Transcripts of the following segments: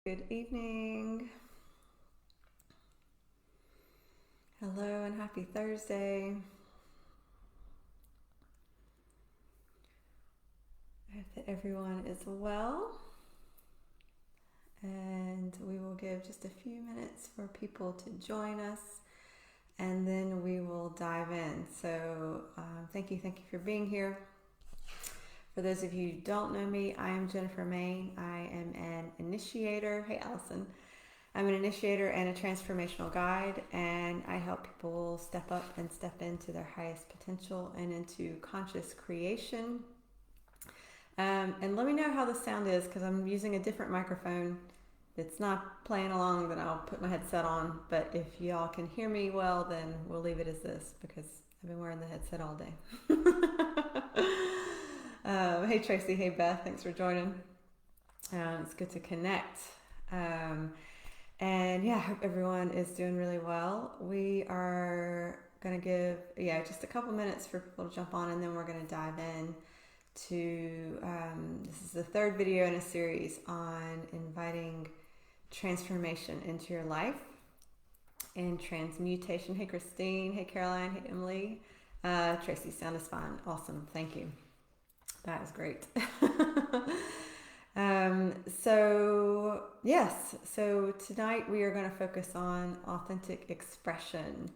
Good evening. Hello and happy Thursday. I hope that everyone is well. And we will give just a few minutes for people to join us and then we will dive in. So thank you for being here. For those of you who don't know me, I am Jennifer Main. I am an initiator. Hey, Allison. I'm an initiator and a transformational guide, and I help people step up and step into their highest potential and into conscious creation. And let me know how the sound is because I'm using a different microphone. If it's not playing along, then I'll put my headset on. But if y'all can hear me well, then we'll leave it as this because I've been wearing the headset all day. Hey Tracy, hey Beth, thanks for joining. It's good to connect. And yeah, I hope everyone is doing really well. We are going to give, just a couple minutes for people to jump on and then we're going to dive in to, this is the third video in a series on inviting transformation into your life and transmutation. Hey Christine, hey Caroline, hey Emily. Tracy, sound is fine. Awesome, thank you. That is great. So tonight we are going to focus on authentic expression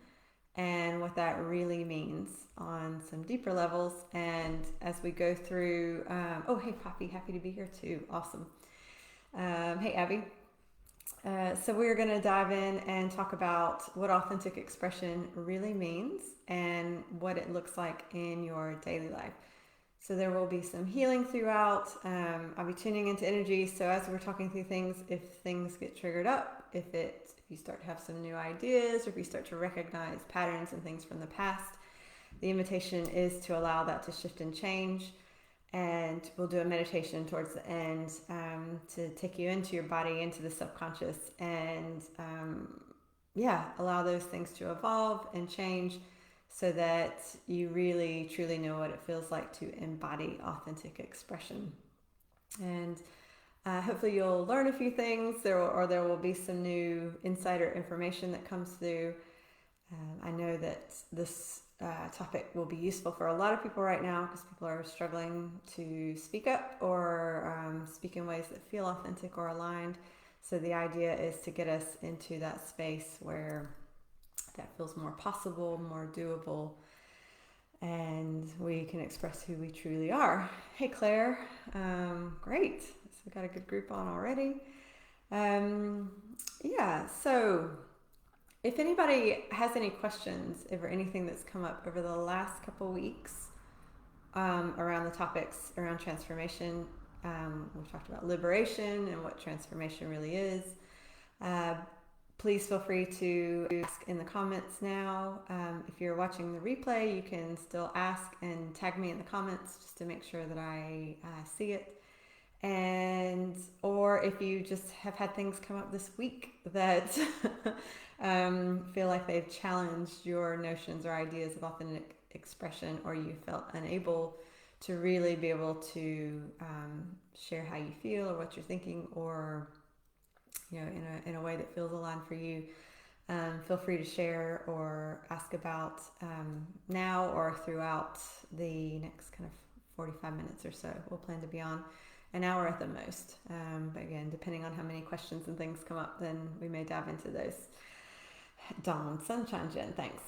and what that really means on some deeper levels. And as we go through, oh, hey Poppy, happy to be here too. Awesome. Hey Abby. So we're going to dive in and talk about what authentic expression really means and what it looks like in your daily life. So there will be some healing throughout. I'll be tuning into energy. So as we're talking through things, if things get triggered up, if you start to have some new ideas, or if you start to recognize patterns and things from the past, the invitation is to allow that to shift and change. And we'll do a meditation towards the end to take you into your body, into the subconscious, and allow those things to evolve and change, so that you really truly know what it feels like to embody authentic expression. And hopefully you'll learn a few things, there will be some new insider information that comes through. I know that this topic will be useful for a lot of people right now because people are struggling to speak up or speak in ways that feel authentic or aligned. So the idea is to get us into that space where that feels more possible, more doable, and we can express who we truly are. Hey Claire, great. So we got a good group on already. So if anybody has any questions over anything that's come up over the last couple weeks around the topics around transformation, we've talked about liberation and what transformation really is. Please feel free to ask in the comments now. If you're watching the replay, you can still ask and tag me in the comments just to make sure that I see it. And or if you just have had things come up this week that feel like they've challenged your notions or ideas of authentic expression, or you felt unable to really be able to share how you feel or what you're thinking, or in a way that feels aligned for you, feel free to share or ask about now or throughout the next kind of 45 minutes or so. We'll plan to be on an hour at the most. But again, depending on how many questions and things come up, then we may dive into those. Dawn, Sunshine Jen, thanks.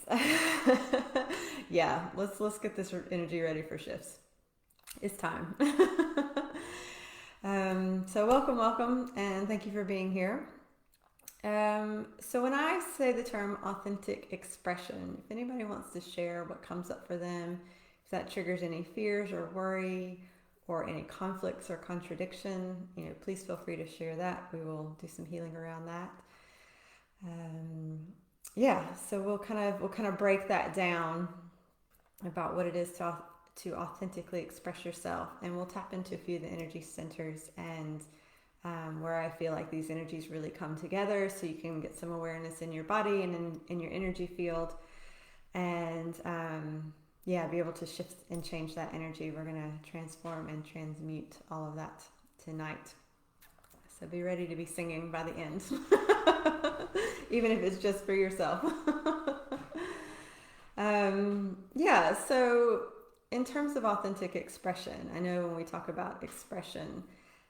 Yeah, let's get this energy ready for shifts. It's time. So welcome, and thank you for being here. So when I say the term authentic expression, if anybody wants to share what comes up for them, if that triggers any fears or worry or any conflicts or contradiction, please feel free to share that. We will do some healing around that. So we'll kind of break that down about what it is to authentically express yourself, and we'll tap into a few of the energy centers and where I feel like these energies really come together, so you can get some awareness in your body and in your energy field, and be able to shift and change that energy. We're going to transform and transmute all of that tonight. So be ready to be singing by the end, even if it's just for yourself. Yeah, so in terms of authentic expression, I know when we talk about expression,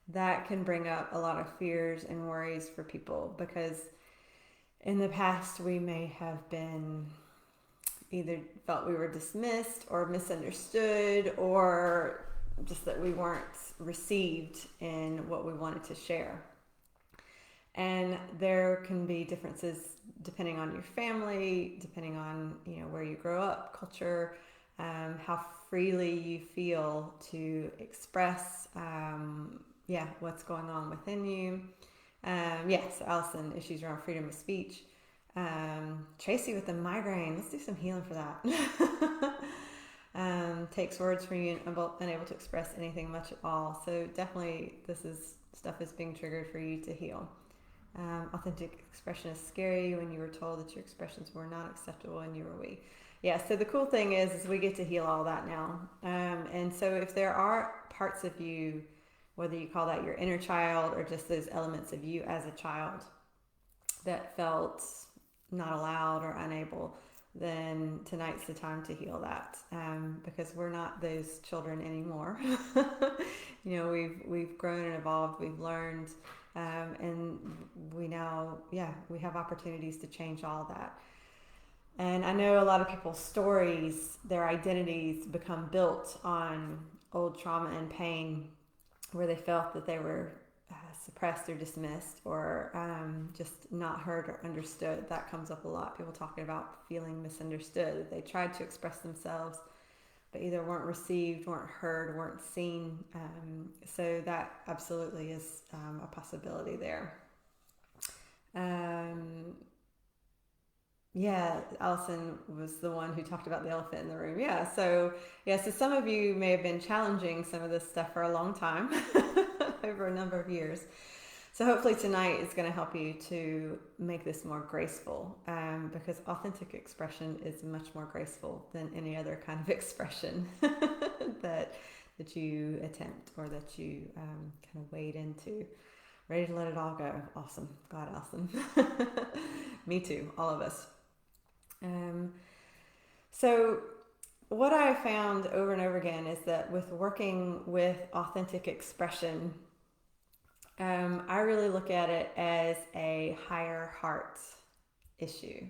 that can bring up a lot of fears and worries for people because in the past we may have been either felt we were dismissed or misunderstood or just that we weren't received in what we wanted to share. And there can be differences depending on your family, depending on where you grow up, culture, how freely you feel to express what's going on within you. Yes, Allison, issues around freedom of speech. Tracy with the migraine, let's do some healing for that. Takes words from you and unable to express anything much at all. So definitely stuff is being triggered for you to heal. Authentic expression is scary when you were told that your expressions were not acceptable and you were weak. Yeah, so the cool thing is we get to heal all that now. And so if there are parts of you, whether you call that your inner child or just those elements of you as a child that felt not allowed or unable, then tonight's the time to heal that, because we're not those children anymore. We've grown and evolved, we've learned, and we now, we have opportunities to change all that. And I know a lot of people's stories, their identities become built on old trauma and pain where they felt that they were suppressed or dismissed or just not heard or understood. That comes up a lot. People talking about feeling misunderstood, that they tried to express themselves but either weren't received, weren't heard, weren't seen. So that absolutely is a possibility there. Allison was the one who talked about the elephant in the room. So some of you may have been challenging some of this stuff for a long time, over a number of years. So hopefully tonight is going to help you to make this more graceful, because authentic expression is much more graceful than any other kind of expression that you attempt or that you kind of wade into. Ready to let it all go. Awesome. God, awesome. Me too. All of us. So what I found over and over again is that with working with authentic expression, I really look at it as a higher heart issue.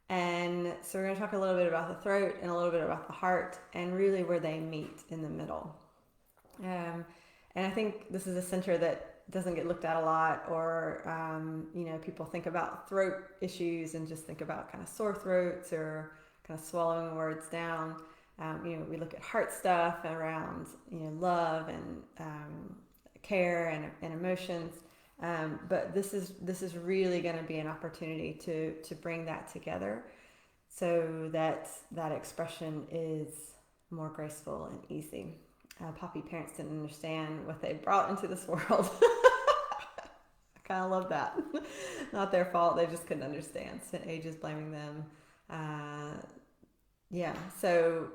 And so we're going to talk a little bit about the throat and a little bit about the heart and really where they meet in the middle. And I think this is a center that doesn't get looked at a lot, or people think about throat issues and just think about kind of sore throats or kind of swallowing words down. We look at heart stuff around love and care and emotions, but this is really going to be an opportunity to bring that together so that expression is more graceful and easy. Poppy parents didn't understand what they brought into this world. I kind of love that. Not their fault, they just couldn't understand. So age is blaming them. So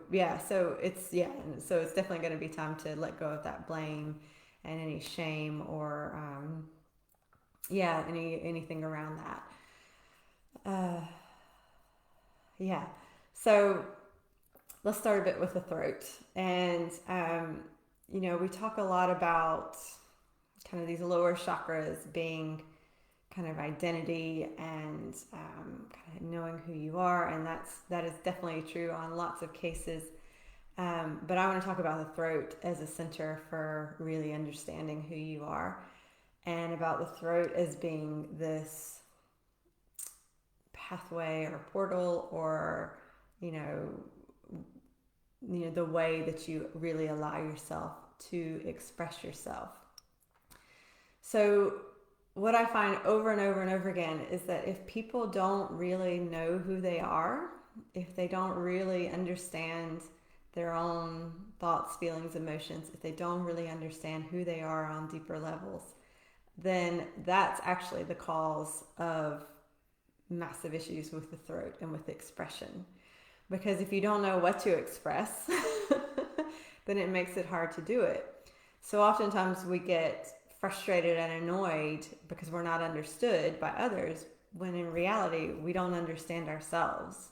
it's definitely going to be time to let go of that blame and any shame or anything around that. So let's start a bit with the throat. And we talk a lot about kind of these lower chakras being kind of identity and kind of knowing who you are, and that is definitely true on lots of cases. But I want to talk about the throat as a center for really understanding who you are, and about the throat as being this pathway or portal, or the way that you really allow yourself to express yourself. So what I find over and over and over again is that if people don't really know who they are, if they don't really understand their own thoughts, feelings, emotions, if they don't really understand who they are on deeper levels, then that's actually the cause of massive issues with the throat and with expression. Because if you don't know what to express, then it makes it hard to do it. So oftentimes we get frustrated and annoyed because we're not understood by others, when in reality, we don't understand ourselves.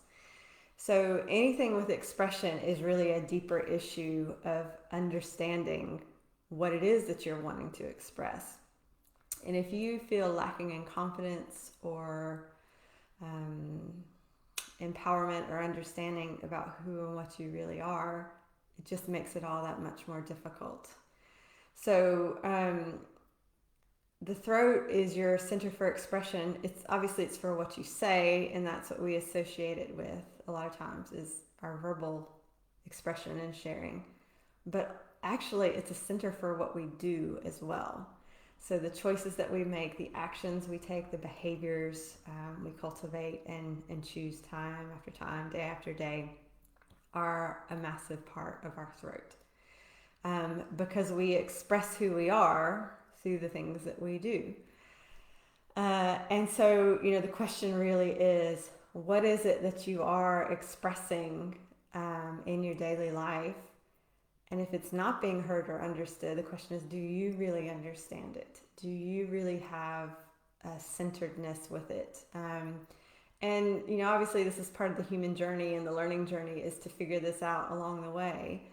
So anything with expression is really a deeper issue of understanding what it is that you're wanting to express. And if you feel lacking in confidence or empowerment or understanding about who and what you really are, it just makes it all that much more difficult. So the throat is your center for expression. It's obviously it's for what you say, and that's what we associate it with a lot of times, is our verbal expression and sharing. But actually, it's a center for what we do as well. So the choices that we make, the actions we take, the behaviors we cultivate and choose time after time, day after day, are a massive part of our throat. Because we express who we are through the things that we do. And so, the question really is, what is it that you are expressing in your daily life? And if it's not being heard or understood, the question is, do you really understand it? Do you really have a centeredness with it? And obviously this is part of the human journey, and the learning journey is to figure this out along the way.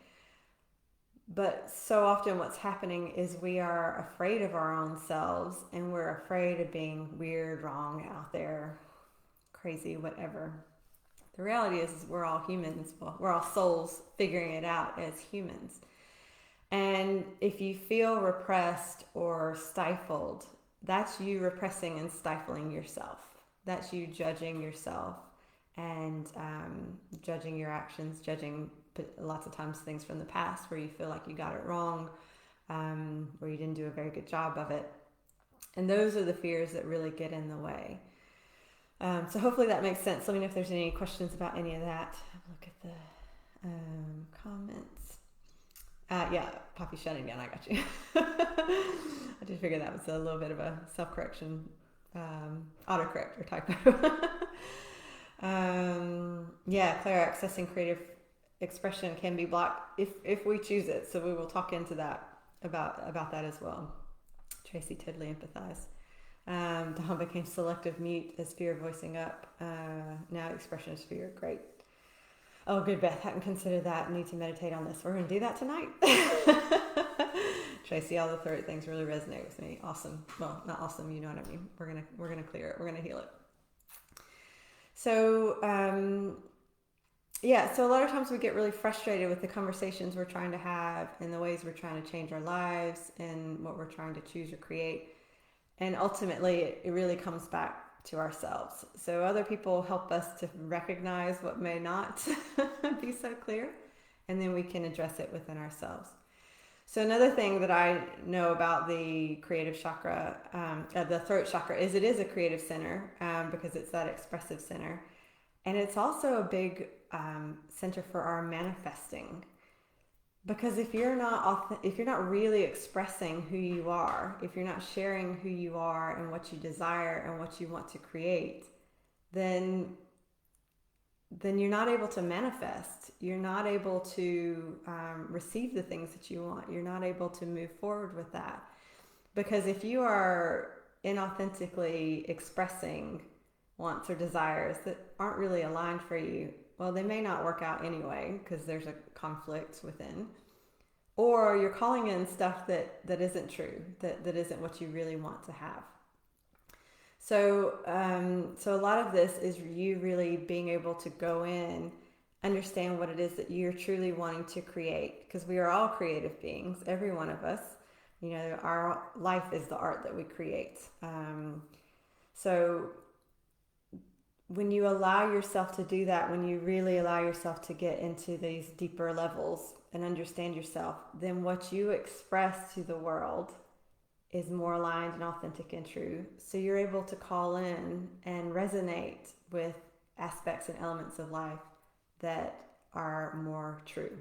But so often what's happening is we are afraid of our own selves, and we're afraid of being weird, wrong, out there, crazy, whatever. The reality is we're all humans. Well, we're all souls figuring it out as humans. And if you feel repressed or stifled, that's you repressing and stifling yourself. That's you judging yourself and judging your actions, judging lots of times things from the past where you feel like you got it wrong, where you didn't do a very good job of it. And those are the fears that really get in the way. So hopefully that makes sense. Let me know if there's any questions about any of that. Have a look at the comments. Yeah, Poppy shutting down. I got you. I did figure that was a little bit of a self-correction, autocorrect or typo. Yeah, Claire, accessing creative expression can be blocked if we choose it. So we will talk into that about that as well. Tracy, totally empathize. Dawn became selective mute as fear of voicing up. Now expression is fear. Great. Oh, good, Beth. Hadn't considered that. Need to meditate on this. We're going to do that tonight. Tracy, all the throat things really resonate with me. Awesome. Well, not awesome. You know what I mean. We're gonna clear it. We're gonna heal it. So yeah. So a lot of times we get really frustrated with the conversations we're trying to have and the ways we're trying to change our lives and what we're trying to choose or create. And ultimately, it really comes back to ourselves. So other people help us to recognize what may not be so clear, and then we can address it within ourselves. So another thing that I know about the creative chakra, the throat chakra, is it is a creative center because it's that expressive center. And it's also a big center for our manifesting. Because if you're not really expressing who you are, if you're not sharing who you are and what you desire and what you want to create, then you're not able to manifest. You're not able to receive the things that you want. You're not able to move forward with that. Because if you are inauthentically expressing wants or desires that aren't really aligned for you, well, they may not work out anyway because there's a conflict within. Or you're calling in stuff that isn't true, that isn't what you really want to have. So a lot of this is you really being able to go in, understand what it is that you're truly wanting to create, because we are all creative beings, every one of us. Our life is the art that we create. So when you allow yourself to do that, when you really allow yourself to get into these deeper levels and understand yourself, then what you express to the world is more aligned and authentic and true. So you're able to call in and resonate with aspects and elements of life that are more true.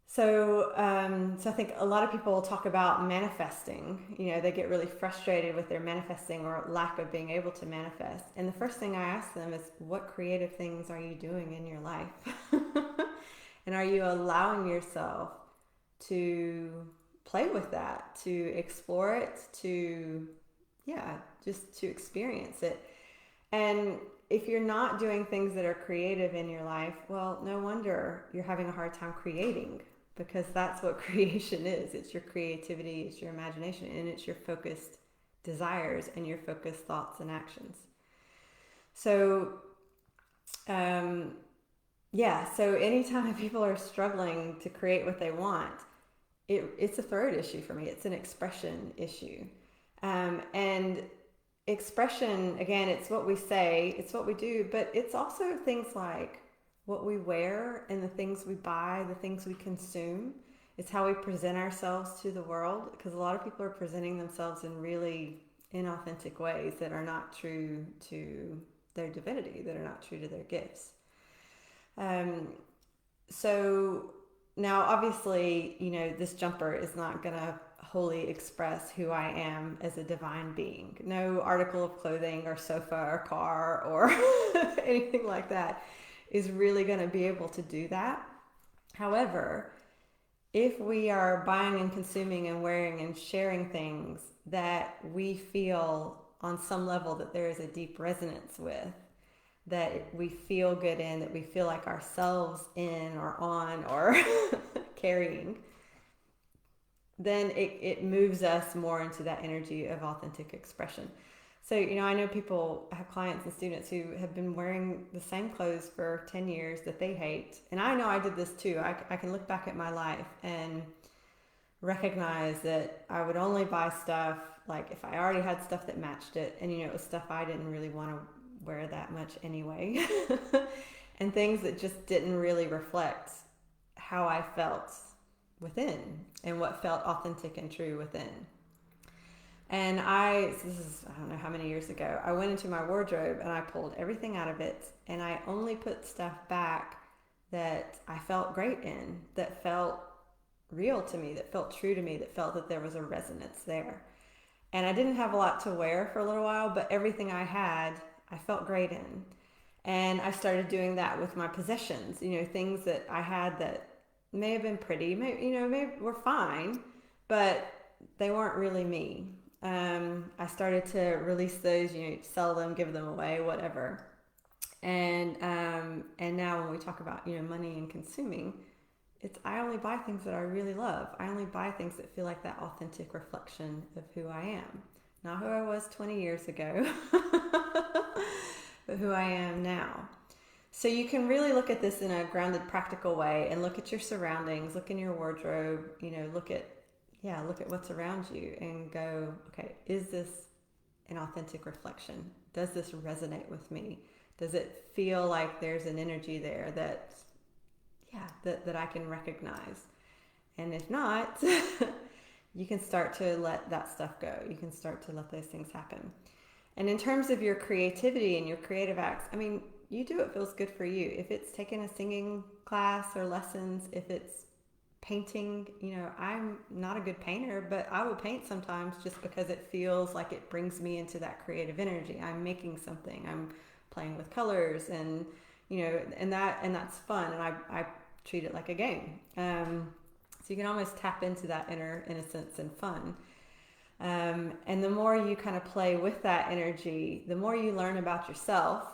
So I think a lot of people talk about manifesting. They get really frustrated with their manifesting or lack of being able to manifest. And the first thing I ask them is, what creative things are you doing in your life? And are you allowing yourself to play with that, to explore it, to, yeah, just to experience it. And if you're not doing things that are creative in your life, well, no wonder you're having a hard time creating, because that's what creation is. It's your creativity, it's your imagination, and it's your focused desires and your focused thoughts and actions. So, yeah, so anytime people are struggling to create what they want, it's a throat issue for me. It's an expression issue. And expression, again, it's what we say, it's what we do, but it's also things like what we wear and the things we buy, the things we consume. It's how we present ourselves to the world, because a lot of people are presenting themselves in really inauthentic ways that are not true to their divinity, that are not true to their gifts. So now, obviously, this jumper is not going to wholly express who I am as a divine being. No article of clothing or sofa or car or anything like that is really going to be able to do that. However, if we are buying and consuming and wearing and sharing things that we feel on some level that there is a deep resonance with, that we feel good in, that we feel like ourselves in or on or carrying, then it moves us more into that energy of authentic expression. So, I know people, have clients and students who have been wearing the same clothes for 10 years that they hate. And I know I did this too. I can look back at my life and recognize that I would only buy stuff, like if I already had stuff that matched it, and it was stuff I didn't really want to wear that much anyway. And things that just didn't really reflect how I felt within and what felt authentic and true within. And this is, I don't know how many years ago, I went into my wardrobe and I pulled everything out of it, and I only put stuff back that I felt great in, that felt real to me, that felt true to me, that felt that there was a resonance there. And I didn't have a lot to wear for a little while, but everything I had, I felt great in. And I started doing that with my possessions, things that I had that may have been pretty, maybe were fine, but they weren't really me. I started to release those, sell them, give them away, whatever. And now when we talk about, money and consuming, I only buy things that I really love. I only buy things that feel like that authentic reflection of who I am. Not who I was 20 years ago, but who I am now. So you can really look at this in a grounded, practical way and look at your surroundings, look in your wardrobe, look at what's around you and go, okay, is this an authentic reflection? Does this resonate with me? Does it feel like there's an energy there that I can recognize? And if not, you can start to let that stuff go. You can start to let those things happen. And in terms of your creativity and your creative acts, you do what feels good for you. If it's taking a singing class or lessons, if it's painting, I'm not a good painter, but I will paint sometimes just because it feels like it brings me into that creative energy. I'm making something, I'm playing with colors, and and that's fun, and I treat it like a game. So you can almost tap into that inner innocence and fun. And the more you kind of play with that energy, the more you learn about yourself,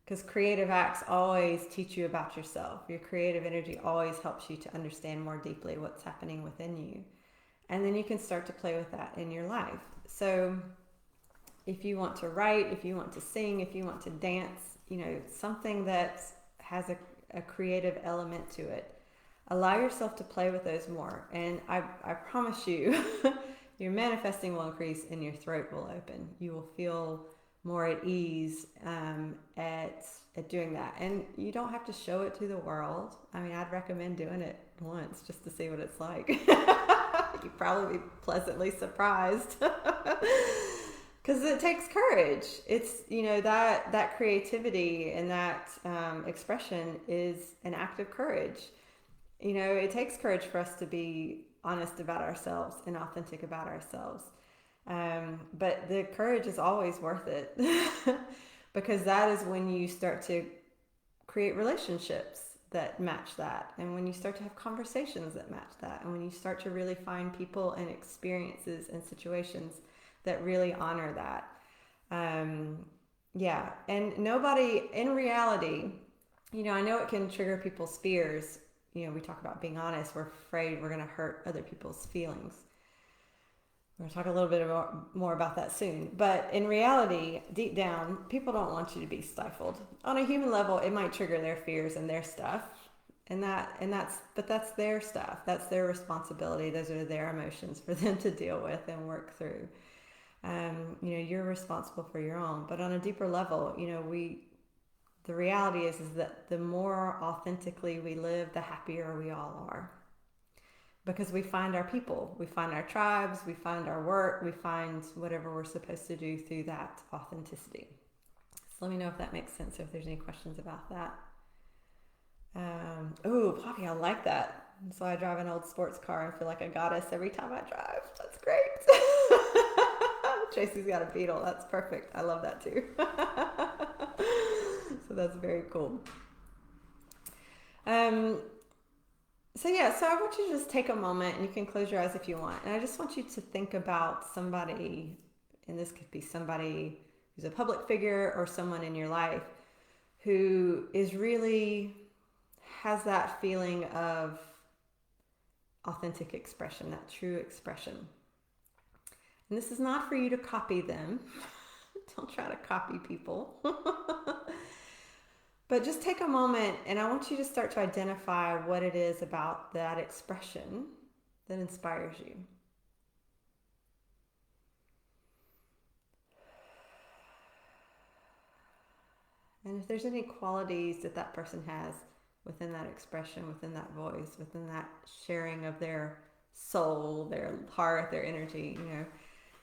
because creative acts always teach you about yourself. Your creative energy always helps you to understand more deeply what's happening within you. And then you can start to play with that in your life. So if you want to write, if you want to sing, if you want to dance, something that has a creative element to it, allow yourself to play with those more. And I promise you, your manifesting will increase and your throat will open. You will feel more at ease at doing that. And you don't have to show it to the world. I'd recommend doing it once just to see what it's like. You'd probably be pleasantly surprised. Because it takes courage. It's, that creativity and that expression is an act of courage. It takes courage for us to be honest about ourselves and authentic about ourselves. But the courage is always worth it because that is when you start to create relationships that match that, and when you start to have conversations that match that, and when you start to really find people and experiences and situations that really honor that. Yeah, and nobody in reality, I know it can trigger people's fears. We talk about being honest. We're afraid we're going to hurt other people's feelings. We're going to talk a little bit more about that soon. But in reality, deep down, people don't want you to be stifled. On a human level, it might trigger their fears and their stuff. But that's their stuff. That's their responsibility. Those are their emotions for them to deal with and work through. You're responsible for your own. But on a deeper level, the reality is that the more authentically we live, the happier we all are. Because we find our people, we find our tribes, we find our work, we find whatever we're supposed to do through that authenticity. So let me know if that makes sense, or if there's any questions about that. Poppy, I like that. So I drive an old sports car and feel like a goddess every time I drive. That's great. Tracy's got a Beetle. That's perfect. I love that too. So that's very cool. So I want you to just take a moment, and you can close your eyes if you want. And I just want you to think about somebody, and this could be somebody who's a public figure or someone in your life who is really has that feeling of authentic expression, that true expression. And this is not for you to copy them. Don't try to copy people. But just take a moment, and I want you to start to identify what it is about that expression that inspires you. And if there's any qualities that person has within that expression, within that voice, within that sharing of their soul, their heart, their energy,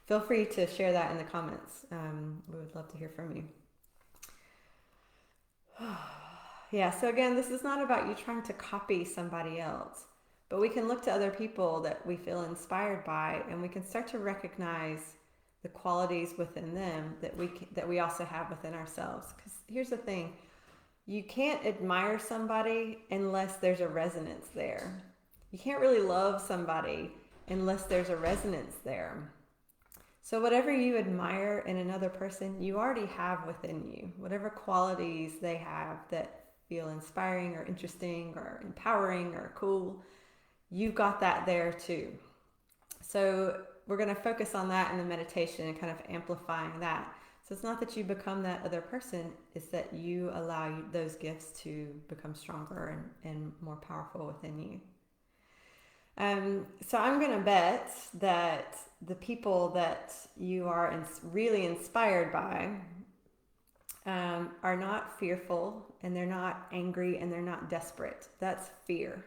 feel free to share that in the comments. We would love to hear from you. Yeah, so again, this is not about you trying to copy somebody else, but we can look to other people that we feel inspired by, and we can start to recognize the qualities within them that we also have within ourselves. Because here's the thing, you can't admire somebody unless there's a resonance there. You can't really love somebody unless there's a resonance there. So whatever you admire in another person, you already have within you. Whatever qualities they have that feel inspiring or interesting or empowering or cool, you've got that there too. So we're going to focus on that in the meditation and kind of amplifying that. So it's not that you become that other person, it's that you allow those gifts to become stronger and more powerful within you. So I'm going to bet that the people that you are really inspired by are not fearful, and they're not angry, and they're not desperate. That's fear.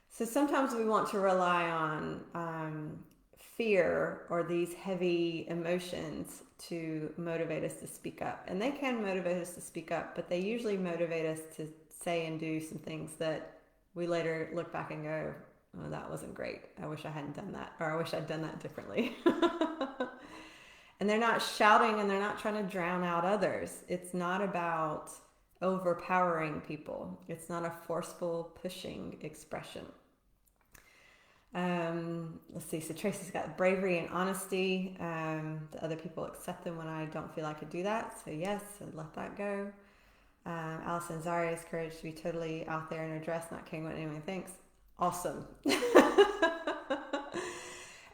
So sometimes we want to rely on fear or these heavy emotions to motivate us to speak up. And they can motivate us to speak up, but they usually motivate us to say and do some things that we later look back and go, oh, that wasn't great. I wish I hadn't done that, or I wish I'd done that differently. And they're not shouting, and they're not trying to drown out others. It's not about overpowering people. It's not a forceful pushing expression. Let's see. So Tracy's got bravery and honesty. The other people accept them when I don't feel I could do that. So yes, so let that go. Allison Zaria's courage to be totally out there in her dress, not caring what anyone thinks. Awesome. And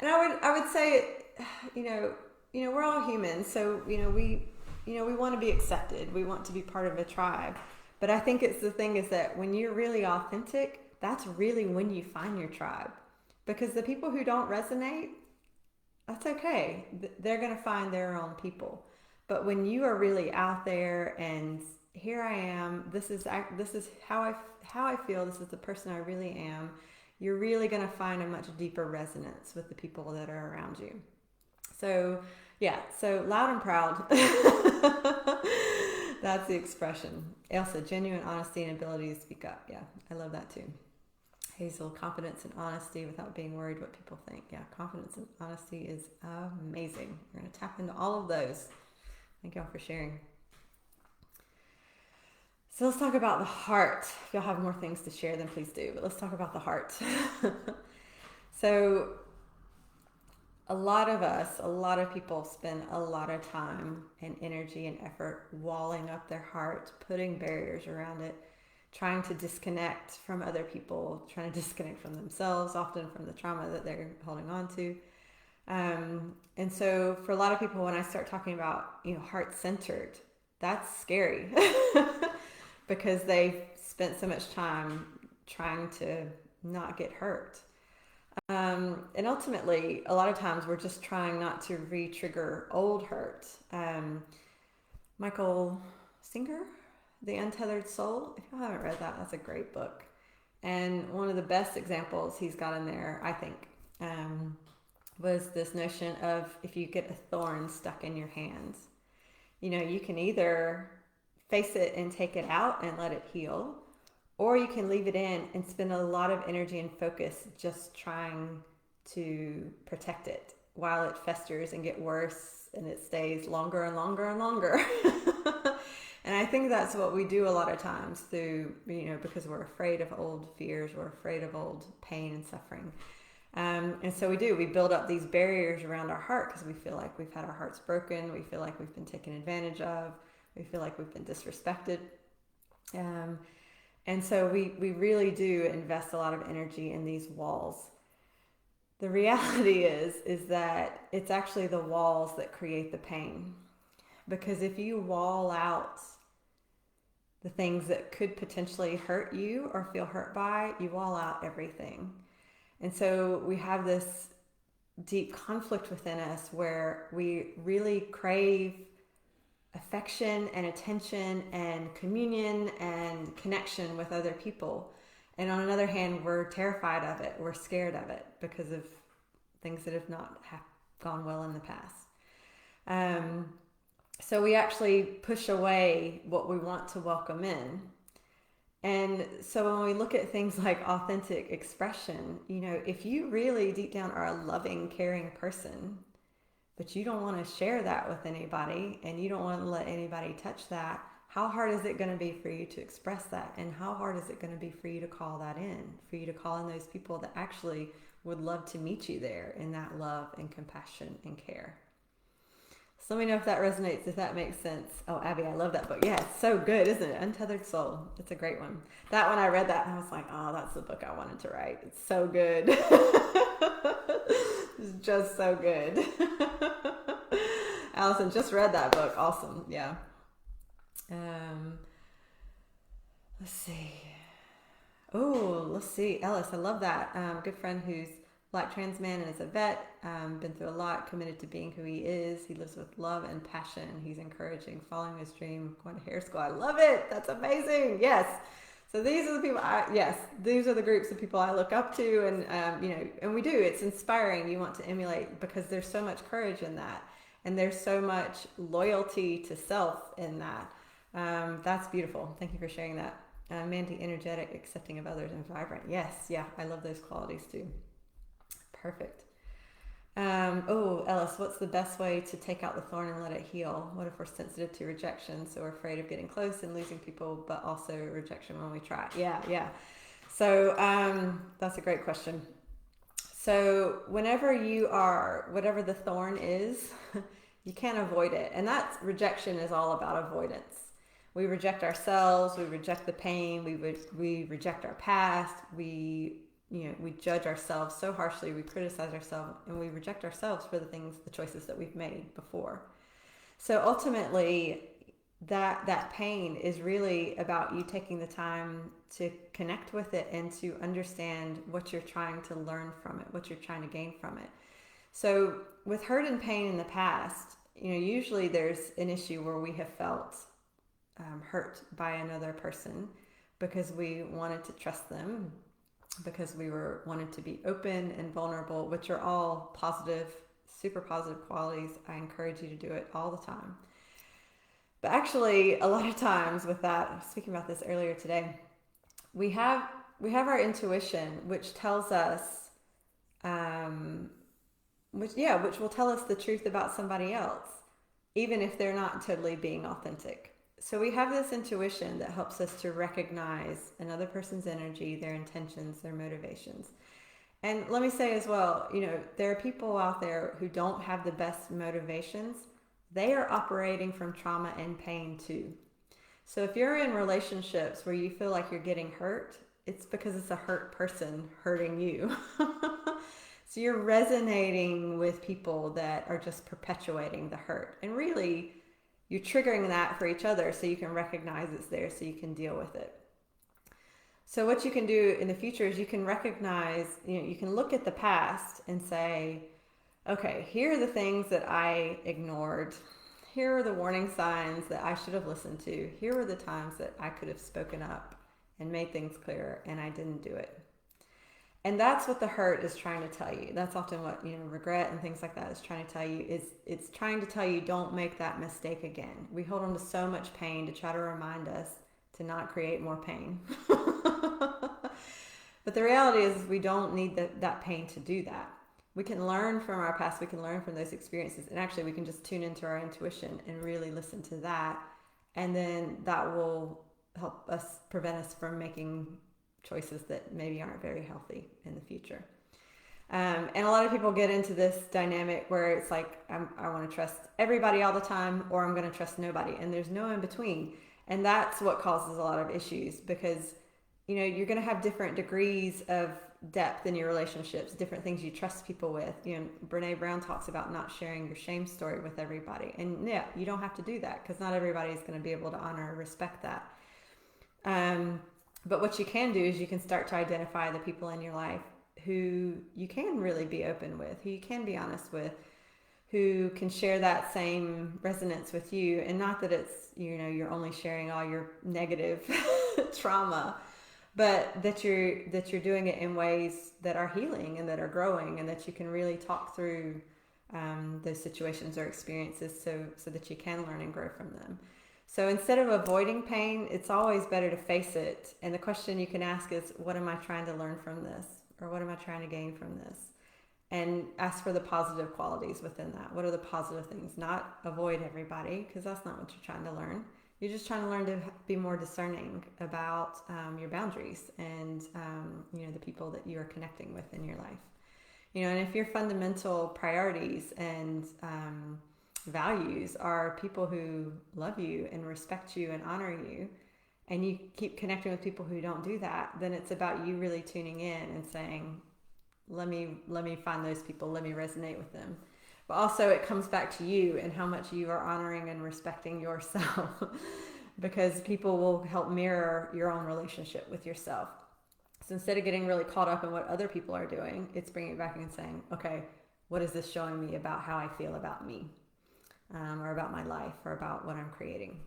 I would say, we're all humans, so we want to be accepted. We want to be part of a tribe. But I think the thing is that when you're really authentic, that's really when you find your tribe. Because the people who don't resonate, that's okay. They're going to find their own people. But when you are really out there and here I am, this is how I feel, this is the person I really am, you're really going to find a much deeper resonance with the people that are around you. So yeah, so loud and proud. That's the expression. Elsa, genuine honesty and ability to speak up. Yeah, I love that too. Hazel, confidence and honesty without being worried what people think. Yeah, confidence and honesty is amazing. We're going to tap into all of those. Thank y'all for sharing. So let's talk about the heart. If y'all have more things to share, then please do. But let's talk about the heart. So a lot of people spend a lot of time and energy and effort walling up their heart, putting barriers around it, trying to disconnect from other people, trying to disconnect from themselves, often from the trauma that they're holding on to. And so for a lot of people, when I start talking about, heart centered, that's scary because they've spent so much time trying to not get hurt. And ultimately, a lot of times we're just trying not to re-trigger old hurt. Michael Singer, The Untethered Soul. If you haven't read that, that's a great book. And one of the best examples he's got in there, I think, was this notion of if you get a thorn stuck in your hands, you can either face it and take it out and let it heal, or you can leave it in and spend a lot of energy and focus just trying to protect it while it festers and get worse and it stays longer and longer and longer. And I think that's what we do a lot of times through, because we're afraid of old fears, we're afraid of old pain and suffering. And so we build up these barriers around our heart because we feel like we've had our hearts broken. We feel like we've been taken advantage of. We feel like we've been disrespected. And so we really do invest a lot of energy in these walls. The reality is that it's actually the walls that create the pain. Because if you wall out the things that could potentially hurt you or feel hurt by, you wall out everything. And so we have this deep conflict within us where we really crave affection and attention and communion and connection with other people. And on another hand, we're terrified of it. We're scared of it because of things that have not gone well in the past. So we actually push away what we want to welcome in. And so when we look at things like authentic expression, if you really deep down are a loving, caring person, but you don't want to share that with anybody and you don't want to let anybody touch that, how hard is it going to be for you to express that? And how hard is it going to be for you to call that in, for you to call in those people that actually would love to meet you there in that love and compassion and care? So let me know if that resonates, if that makes sense. Oh, Abby, I love that book. Yeah, it's so good, isn't it? Untethered Soul. It's a great one. That one, I read that and I was like, oh, that's the book I wanted to write. It's so good. It's just so good. Allison just read that book. Awesome. Yeah. Let's see. Oh, let's see. Ellis, I love that. Good friend who's Black trans man and is a vet, been through a lot, committed to being who he is. He lives with love and passion. He's encouraging, following his dream, going to hair school. I love it. That's amazing. Yes. So these are the people, these are the groups of people I look up to. And, and we do, it's inspiring. You want to emulate because there's so much courage in that. And there's so much loyalty to self in that. That's beautiful. Thank you for sharing that. Mandy, energetic, accepting of others, and vibrant. Yes. Yeah. I love those qualities too. Perfect. Ellis, what's the best way to take out the thorn and let it heal? What if we're sensitive to rejection, so we're afraid of getting close and losing people, but also rejection when we try? Yeah. So that's a great question. So whatever the thorn is, you can't avoid it. And that's rejection is all about avoidance. We reject ourselves, we reject the pain, we reject our past, we judge ourselves so harshly, we criticize ourselves, and we reject ourselves for the choices that we've made before. So ultimately, that pain is really about you taking the time to connect with it and to understand what you're trying to learn from it, what you're trying to gain from it. So with hurt and pain in the past, usually there's an issue where we have felt hurt by another person because we wanted to trust them, because we wanted to be open and vulnerable, which are all positive, super positive qualities. I encourage you to do it all the time. But actually, a lot of times with that, I was speaking about this earlier today, we have our intuition, which tells us, which will tell us the truth about somebody else, even if they're not totally being authentic. So we have this intuition that helps us to recognize another person's energy, their intentions, their motivations. And let me say as well, there are people out there who don't have the best motivations. They are operating from trauma and pain too. So if you're in relationships where you feel like you're getting hurt, it's because it's a hurt person hurting you. So you're resonating with people that are just perpetuating the hurt. And really, you're triggering that for each other so you can recognize it's there so you can deal with it. So what you can do in the future is you can recognize, you can look at the past and say, okay, here are the things that I ignored. Here are the warning signs that I should have listened to. Here were the times that I could have spoken up and made things clearer and I didn't do it. And that's what the hurt is trying to tell you. That's often what, regret and things like that is trying to tell you. It's trying to tell you don't make that mistake again. We hold on to so much pain to try to remind us to not create more pain. But the reality is we don't need that pain to do that. We can learn from our past. We can learn from those experiences. And actually we can just tune into our intuition and really listen to that. And then that will help us prevent us from making choices that maybe aren't very healthy in the future. And a lot of people get into this dynamic where it's like, I want to trust everybody all the time, or I'm going to trust nobody. And there's no in between. And that's what causes a lot of issues because, you're going to have different degrees of depth in your relationships, different things you trust people with. Brene Brown talks about not sharing your shame story with everybody. And yeah, you don't have to do that because not everybody is going to be able to honor or respect that. But what you can do is you can start to identify the people in your life who you can really be open with, who you can be honest with, who can share that same resonance with you. And not that it's, you're only sharing all your negative trauma, but that you're doing it in ways that are healing and that are growing and that you can really talk through those situations or experiences so that you can learn and grow from them. So instead of avoiding pain, it's always better to face it. And the question you can ask is, what am I trying to learn from this? Or what am I trying to gain from this? And ask for the positive qualities within that. What are the positive things? Not avoid everybody, because that's not what you're trying to learn. You're just trying to learn to be more discerning about your boundaries and the people that you are connecting with in your life. And if your fundamental priorities and values are people who love you and respect you and honor you, and you keep connecting with people who don't do that, then it's about you really tuning in and saying, let me find those people, let me resonate with them. But also it comes back to you and how much you are honoring and respecting yourself because people will help mirror your own relationship with yourself. So instead of getting really caught up in what other people are doing, it's bringing it back and saying, okay, what is this showing me about how I feel about me? Or about my life or about what I'm creating.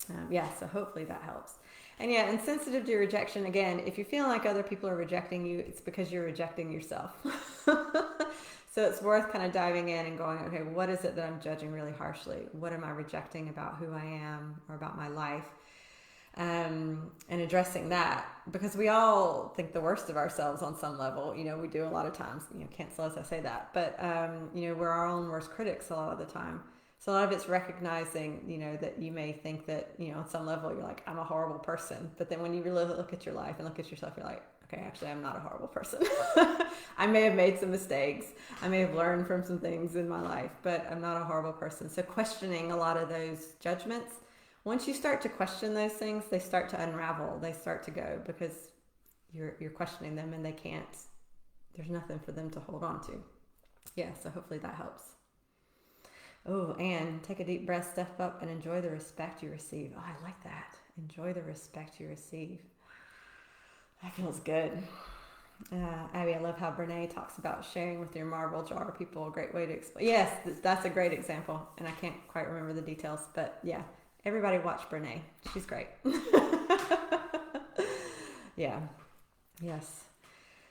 So hopefully that helps. And sensitive to rejection, again, if you're feeling like other people are rejecting you, it's because you're rejecting yourself. So it's worth kind of diving in and going, okay, what is it that I'm judging really harshly? What am I rejecting about who I am or about my life? And addressing that, because we all think the worst of ourselves on some level. We do a lot of times, cancel as I say that, but we're our own worst critics a lot of the time. So a lot of it's recognizing, that you may think that, on some level you're like, I'm a horrible person. But then when you really look at your life and look at yourself, you're like, okay, actually I'm not a horrible person. I may have made some mistakes. I may have learned from some things in my life, but I'm not a horrible person. So questioning a lot of those judgments, once you start to question those things, they start to unravel. They start to go because you're questioning them and there's nothing for them to hold on to. So hopefully that helps. Oh, and take a deep breath, step up, and enjoy the respect you receive. Oh, I like that. Enjoy the respect you receive. That feels good. Abby, I love how Brene talks about sharing with your marble jar people. A great way to explain. Yes, that's a great example. And I can't quite remember the details, but yeah, everybody watch Brene. She's great. Yes.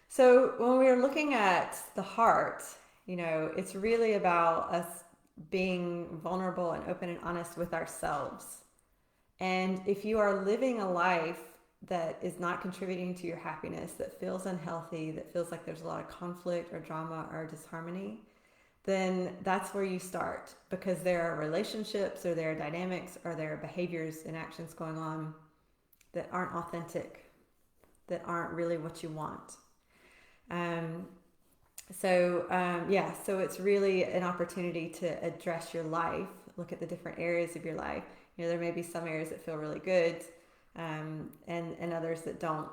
So when we are looking at the heart, it's really about us being vulnerable and open and honest with ourselves. And if you are living a life that is not contributing to your happiness, that feels unhealthy, that feels like there's a lot of conflict or drama or disharmony, then that's where you start, because there are relationships or there are dynamics or there are behaviors and actions going on that aren't authentic, that aren't really what you want. So it's really an opportunity to address your life, look at the different areas of your life. There may be some areas that feel really good, and others that don't.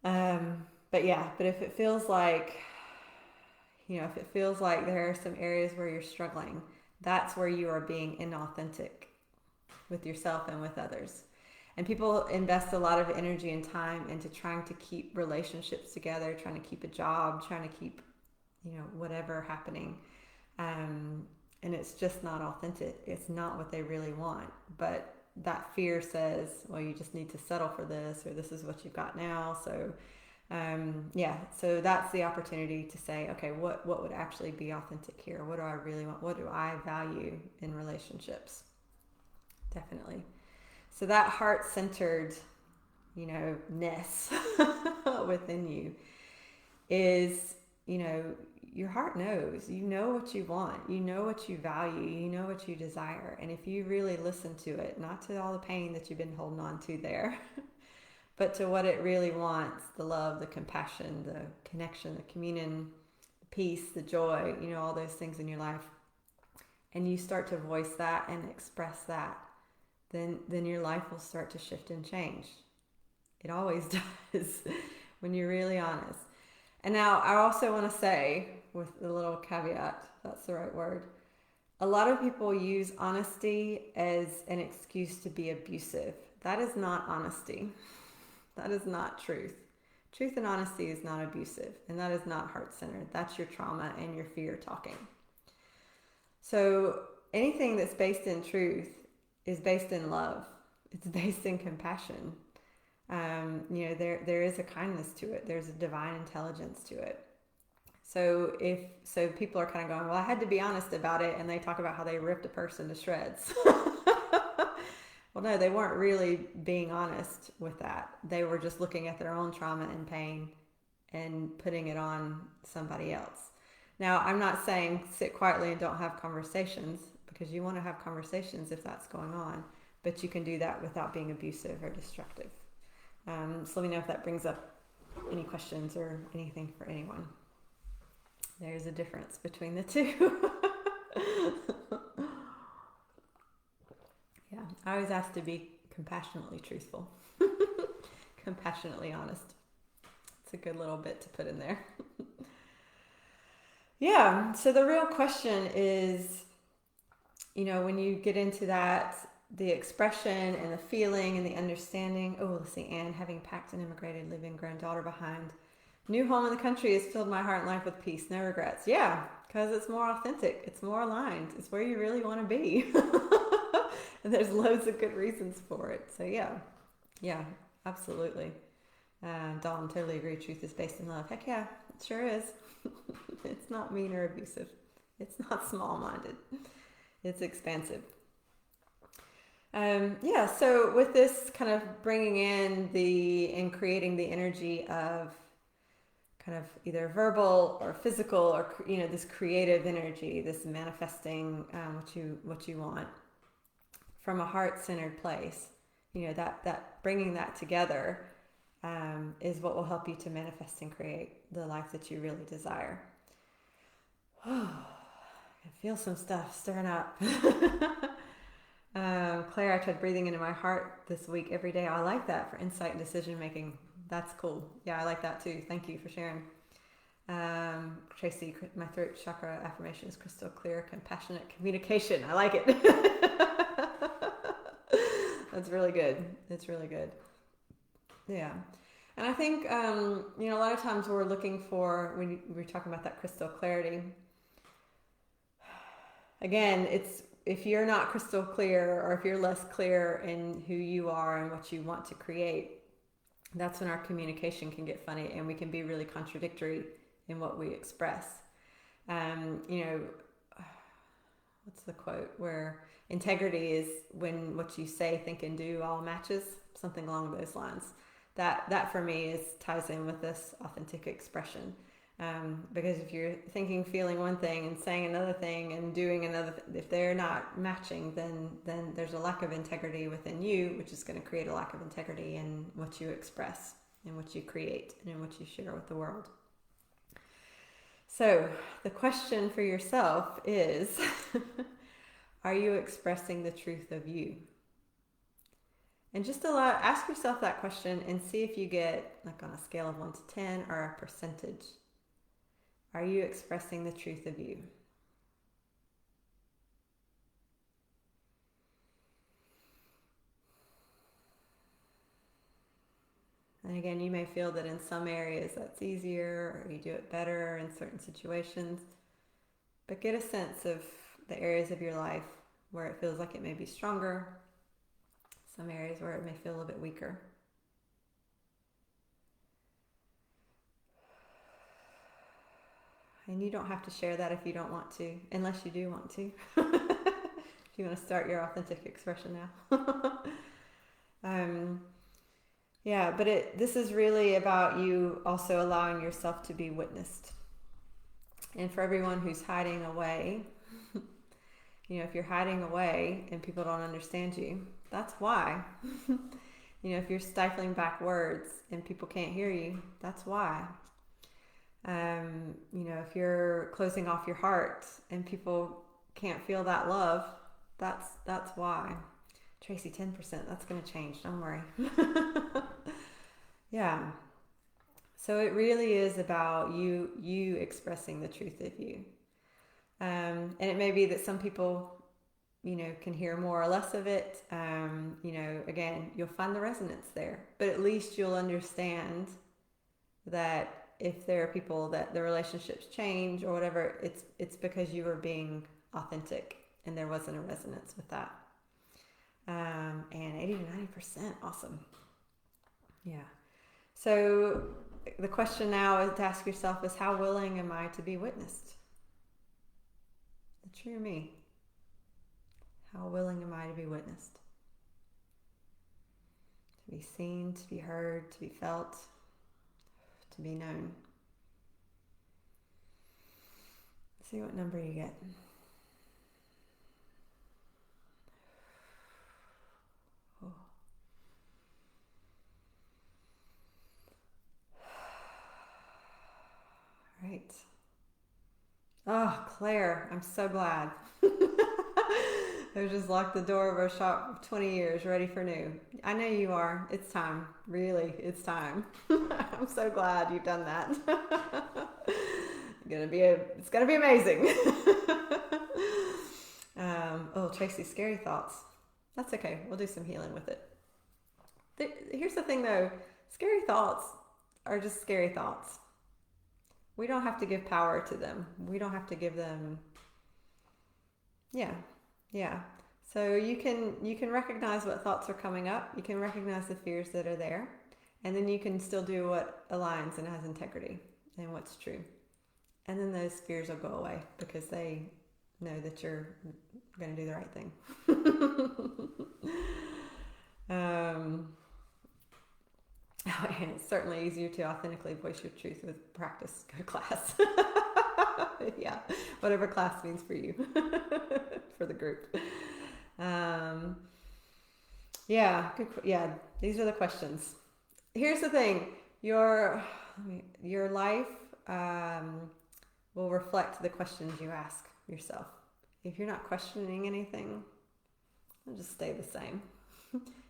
But if it feels like, there are some areas where you're struggling, that's where you are being inauthentic with yourself and with others. And people invest a lot of energy and time into trying to keep relationships together, trying to keep a job, trying to keep, whatever happening. And it's just not authentic. It's not what they really want. But that fear says, well, you just need to settle for this, or this is what you've got now. So, so that's the opportunity to say, okay, what would actually be authentic here? What do I really want? What do I value in relationships? Definitely. So that heart-centered, ness within you is, your heart knows. You know what you want. You know what you value. You know what you desire. And if you really listen to it, not to all the pain that you've been holding on to there, but to what it really wants, the love, the compassion, the connection, the communion, the peace, the joy, all those things in your life, and you start to voice that and express that, then your life will start to shift and change. It always does when you're really honest. And now I also want to say, with a little caveat, that's the right word, a lot of people use honesty as an excuse to be abusive. That is not honesty. That is not truth. Truth and honesty is not abusive, and that is not heart-centered. That's your trauma and your fear talking. So anything that's based in truth is based in love. It's based in compassion. There is a kindness to it. There's a divine intelligence to it. So people are kind of going, well, I had to be honest about it, and they talk about how they ripped a person to shreds. Well, no, they weren't really being honest with that. They were just looking at their own trauma and pain and putting it on somebody else. Now, I'm not saying sit quietly and don't have conversations, because you want to have conversations if that's going on, but you can do that without being abusive or destructive. So let me know if that brings up any questions or anything for anyone. There's a difference between the two. Yeah, I always ask to be compassionately truthful, compassionately honest. It's a good little bit to put in there. Yeah, so the real question is, when you get into that, the expression and the feeling and the understanding. Oh, let's see, Anne, having packed and immigrated, living granddaughter behind. New home in the country has filled my heart and life with peace, no regrets. Yeah, because it's more authentic. It's more aligned. It's where you really want to be. And there's loads of good reasons for it. So yeah, absolutely. Dawn, totally agree. Truth is based in love. Heck yeah, it sure is. It's not mean or abusive. It's not small-minded. It's expansive. So with this kind of bringing in and creating the energy of kind of either verbal or physical, or this creative energy, this manifesting what you want from a heart-centered place, that bringing that together is what will help you to manifest and create the life that you really desire. I feel some stuff stirring up. Claire, I tried breathing into my heart this week every day. I like that for insight and decision making. That's cool. Yeah, I like that too. Thank you for sharing. Tracy, my throat chakra affirmation is crystal clear, compassionate communication. I like it. That's really good. It's really good. Yeah. And I think, a lot of times we're looking for, when we're talking about that crystal clarity, again, it's, if you're not crystal clear, or if you're less clear in who you are and what you want to create, that's when our communication can get funny and we can be really contradictory in what we express. What's the quote where integrity is when what you say, think, and do all matches, something along those lines. That for me ties in with this authentic expression. Because if you're thinking, feeling one thing and saying another thing and doing another, if they're not matching, then there's a lack of integrity within you, which is going to create a lack of integrity in what you express and what you create and in what you share with the world. So the question for yourself is, are you expressing the truth of you? And just ask yourself that question and see if you get, like, on a scale of 1 to 10 or a percentage. Are you expressing the truth of you? And again, you may feel that in some areas that's easier, or you do it better in certain situations. But get a sense of the areas of your life where it feels like it may be stronger, some areas where it may feel a little bit weaker. And you don't have to share that if you don't want to, unless you do want to. If you want to start your authentic expression now. Yeah, but this is really about you also allowing yourself to be witnessed. And for everyone who's hiding away, if you're hiding away and people don't understand you, that's why. If you're stifling back words and people can't hear you, that's why. If you're closing off your heart and people can't feel that love, that's why. Tracy, 10%, that's going to change, don't worry. Yeah. So it really is about you expressing the truth of you. And it may be that some people, can hear more or less of it. Again, you'll find the resonance there, but at least you'll understand that if there are people that the relationships change or whatever, it's because you were being authentic and there wasn't a resonance with that. And 80 to 90%, awesome. Yeah. So the question now is to ask yourself is, how willing am I to be witnessed? The true me. How willing am I to be witnessed? To be seen, to be heard, to be felt, to be known. See what number you get. Oh. Right. Oh, Claire, I'm so glad. I just locked the door of our shop of 20 years, ready for new. I know you are. It's time. Really, it's time. I'm so glad you've done that. It's gonna be amazing. Tracy, scary thoughts. That's okay. We'll do some healing with it. Here's the thing, though. Scary thoughts are just scary thoughts. We don't have to give power to them. We don't have to give them. Yeah. So you can recognize what thoughts are coming up. You can recognize the fears that are there, and then you can still do what aligns and has integrity and what's true. And then those fears will go away because they know that you're going to do the right thing. And it's certainly easier to authentically voice your truth with practice. Go to class. Yeah, whatever class means for you, for the group. These are the questions. Here's the thing: your life will reflect the questions you ask yourself. If you're not questioning anything, it'll just stay the same.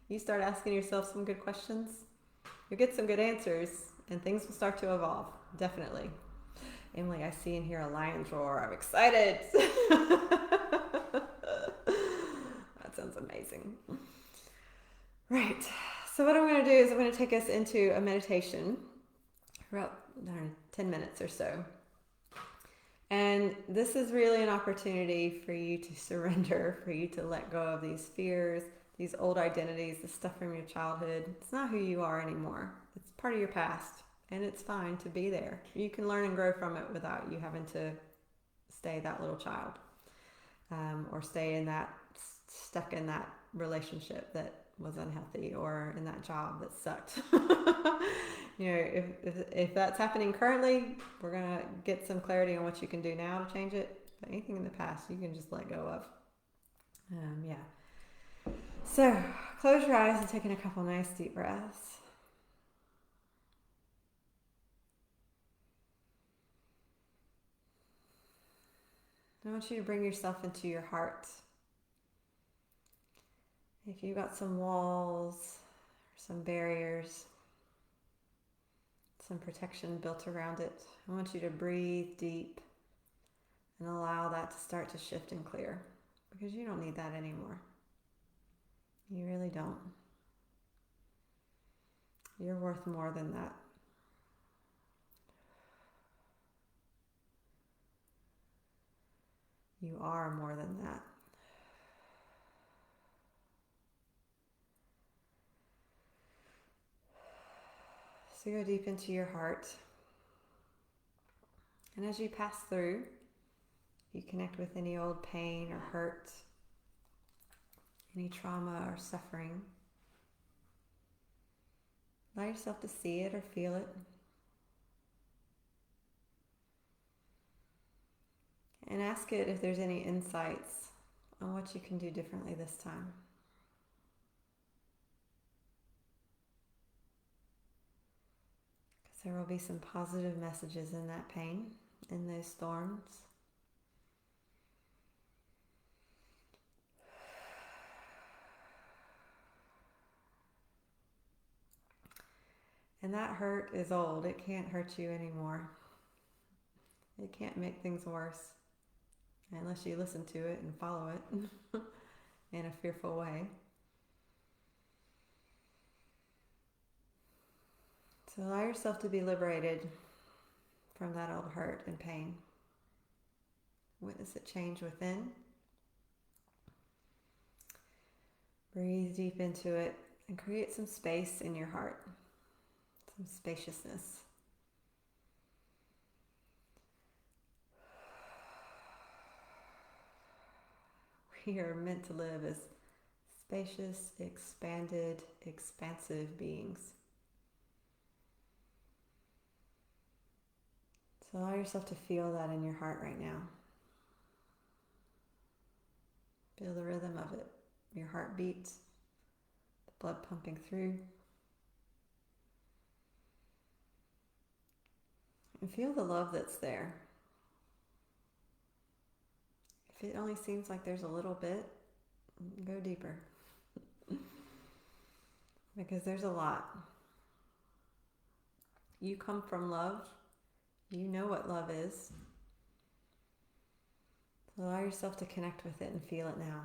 You start asking yourself some good questions, you'll get some good answers, and things will start to evolve. Definitely. Emily, I see and hear a lion's roar. I'm excited. That sounds amazing. Right. So what I'm going to do is I'm going to take us into a meditation for about 10 minutes or so. And this is really an opportunity for you to surrender, for you to let go of these fears, these old identities, the stuff from your childhood. It's not who you are anymore. It's part of your past. And it's fine to be there. You can learn and grow from it without you having to stay that little child, or stay in that stuck in that relationship that was unhealthy or in that job that sucked. If that's happening currently, we're going to get some clarity on what you can do now to change it. But anything in the past, you can just let go of. So close your eyes and take in a couple nice deep breaths. I want you to bring yourself into your heart. If you've got some walls, some barriers, some protection built around it, I want you to breathe deep and allow that to start to shift and clear, because you don't need that anymore. You really don't. You're worth more than that. You are more than that. So go deep into your heart. And as you pass through, you connect with any old pain or hurt, any trauma or suffering. Allow yourself to see it or feel it. And ask it if there's any insights on what you can do differently this time. Because there will be some positive messages in that pain, in those storms. And that hurt is old. It can't hurt you anymore. It can't make things worse unless you listen to it and follow it in a fearful way. So allow yourself to be liberated from that old hurt and pain. Witness it change within. Breathe deep into it and create some space in your heart, some spaciousness. We are meant to live as spacious, expanded, expansive beings. So allow yourself to feel that in your heart right now. Feel the rhythm of it, your heartbeat, the blood pumping through. And feel the love that's there. If it only seems like there's a little bit, go deeper. Because there's a lot. You come from love. You know what love is. So allow yourself to connect with it and feel it now.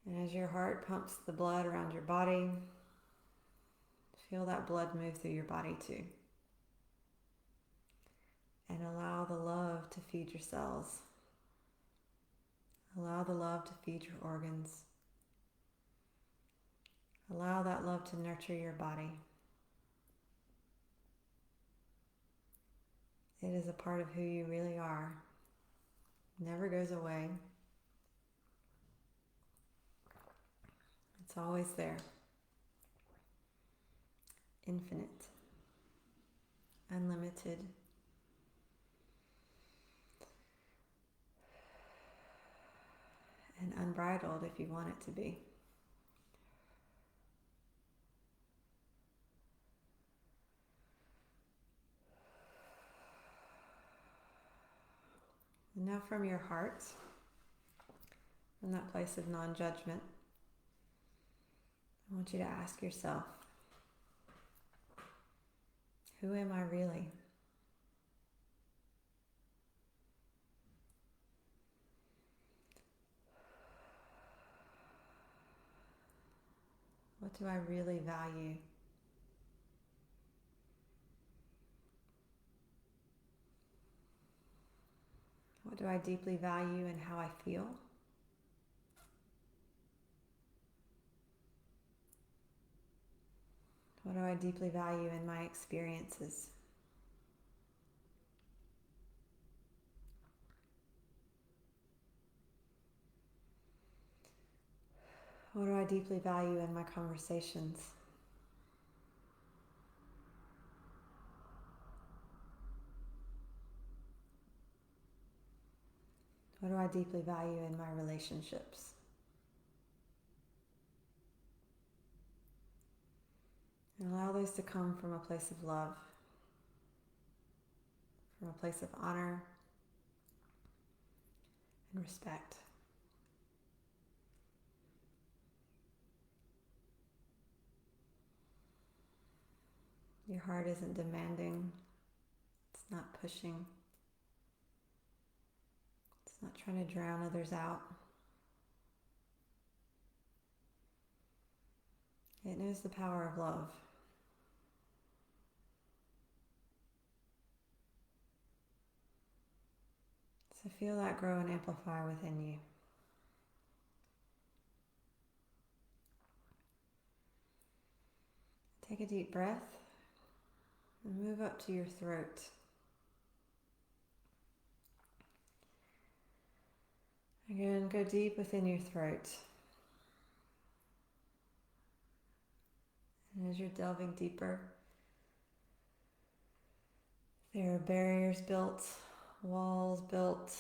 And as your heart pumps the blood around your body, feel that blood move through your body too. And allow the love to feed your cells. Allow the love to feed your organs. Allow that love to nurture your body. It is a part of who you really are. It never goes away. It's always there. Infinite. Unlimited. And unbridled if you want it to be. And now from your heart, from that place of non-judgment, I want you to ask yourself, who am I really? What do I really value? What do I deeply value in how I feel? What do I deeply value in my experiences? What do I deeply value in my conversations? What do I deeply value in my relationships? And allow those to come from a place of love, from a place of honor and respect. Your heart isn't demanding, it's not pushing, it's not trying to drown others out. It knows the power of love. So feel that grow and amplify within you. Take a deep breath and move up to your throat. Again, go deep within your throat. And as you're delving deeper, there are barriers built, walls built,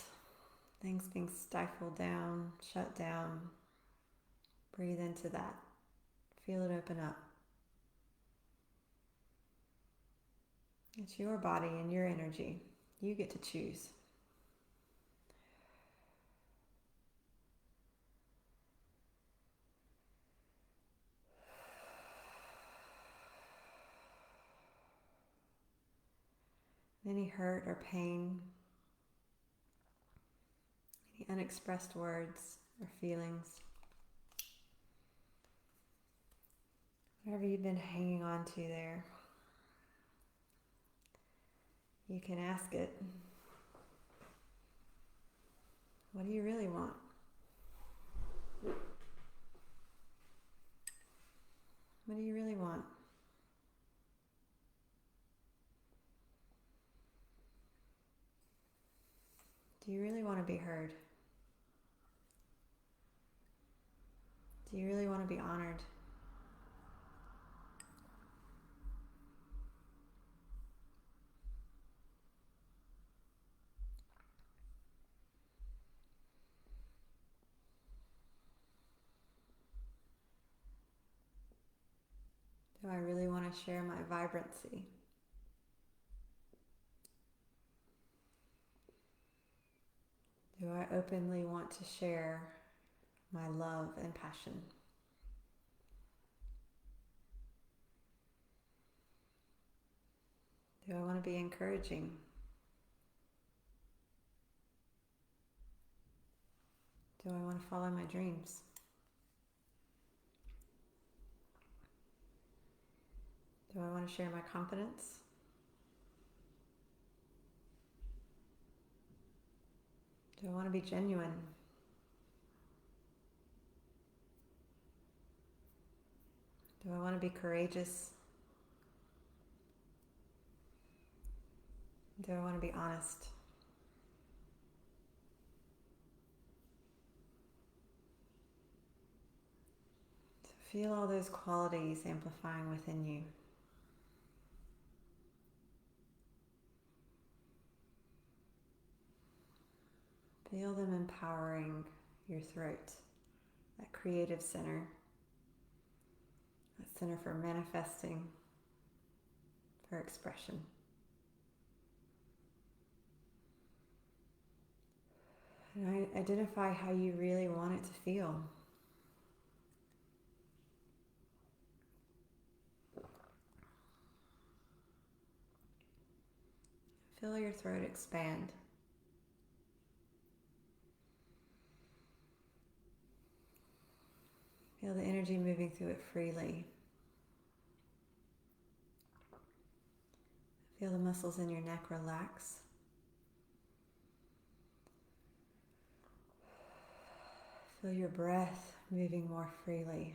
things being stifled down, shut down. Breathe into that. Feel it open up. It's your body and your energy. You get to choose. Any hurt or pain, any unexpressed words or feelings, whatever you've been hanging on to there, you can ask it, what do you really want? What do you really want? Do you really want to be heard? Do you really want to be honored? Do I really want to share my vibrancy? Do I openly want to share my love and passion? Do I want to be encouraging? Do I want to follow my dreams? Do I want to share my confidence? Do I want to be genuine? Do I want to be courageous? Do I want to be honest? So feel all those qualities amplifying within you. Feel them empowering your throat, that creative center, that center for manifesting, for expression. And identify how you really want it to feel. Feel your throat expand. Feel the energy moving through it freely. Feel the muscles in your neck relax. Feel your breath moving more freely.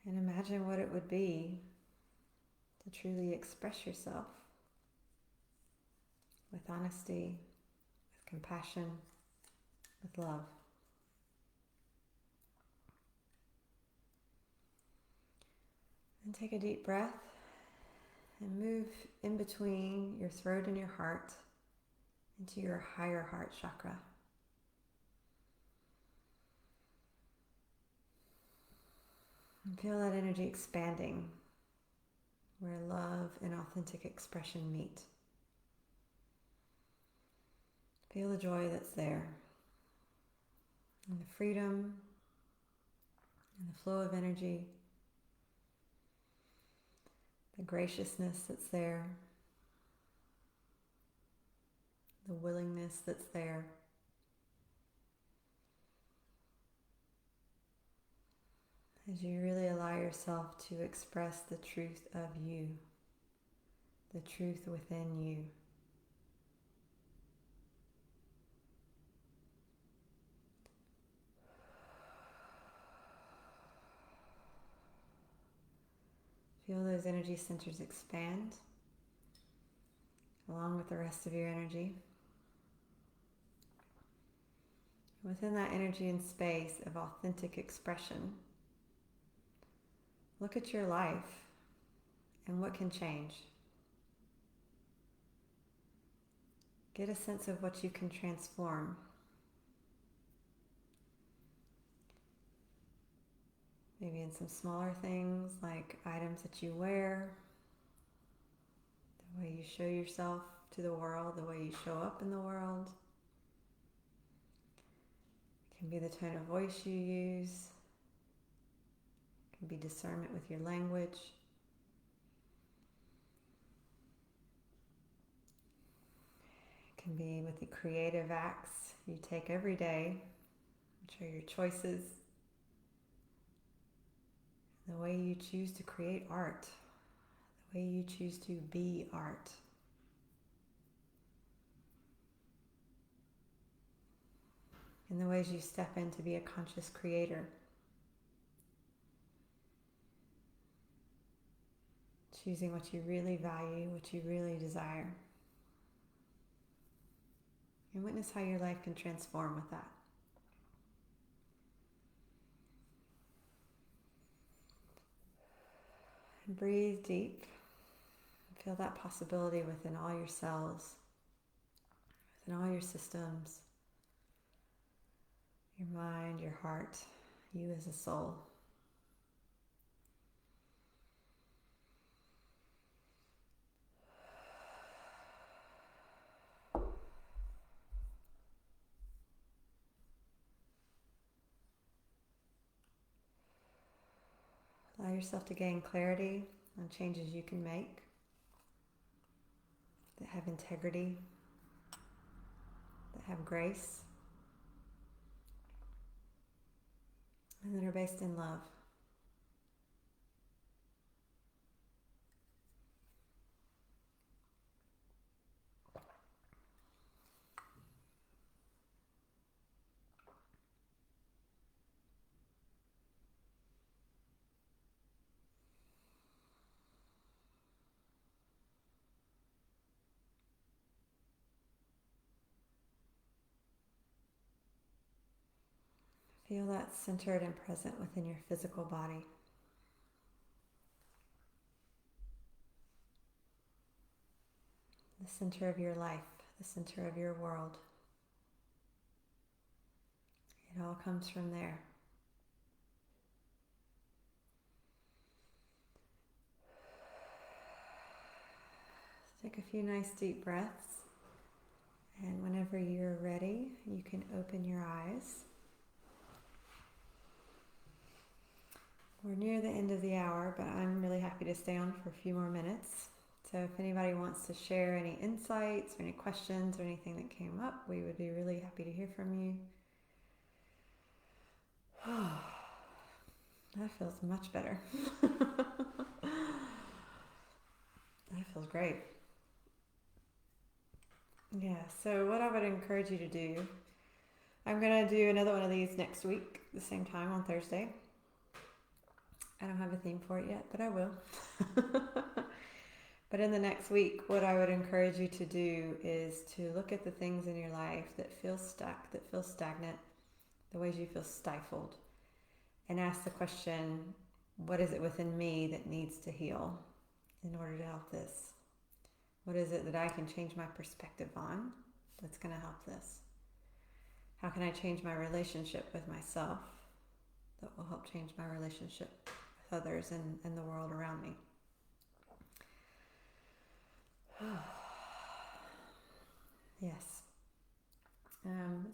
And imagine what it would be to truly express yourself with honesty, compassion, with love. And take a deep breath and move in between your throat and your heart into your higher heart chakra. And feel that energy expanding where love and authentic expression meet. Feel the joy that's there, and the freedom, and the flow of energy, the graciousness that's there, the willingness that's there. As you really allow yourself to express the truth of you, the truth within you. Feel those energy centers expand along with the rest of your energy. Within that energy and space of authentic expression, look at your life and what can change. Get a sense of what you can transform. Maybe in some smaller things like items that you wear, the way you show yourself to the world, the way you show up in the world. It can be the tone of voice you use. It can be discernment with your language. It can be with the creative acts you take every day, which are your choices. The way you choose to create art, the way you choose to be art. In the ways you step in to be a conscious creator. Choosing what you really value, what you really desire. And witness how your life can transform with that. And breathe deep. Feel that possibility within all your cells, within all your systems, your mind, your heart, you as a soul. Allow yourself to gain clarity on changes you can make that have integrity, that have grace, and that are based in love. Feel that centered and present within your physical body. The center of your life, the center of your world. It all comes from there. Take a few nice deep breaths, and whenever you're ready, you can open your eyes. We're near the end of the hour, but I'm really happy to stay on for a few more minutes. So if anybody wants to share any insights or any questions or anything that came up, we would be really happy to hear from you. That feels much better. That feels great. Yeah, so what I would encourage you to do, I'm going to do another one of these next week, the same time on Thursday. I don't have a theme for it yet, but I will. But in the next week, what I would encourage you to do is to look at the things in your life that feel stuck, that feel stagnant, the ways you feel stifled, and ask the question, what is it within me that needs to heal in order to help this? What is it that I can change my perspective on that's going to help this? How can I change my relationship with myself that will help change my relationship with others and the world around me? Yes. So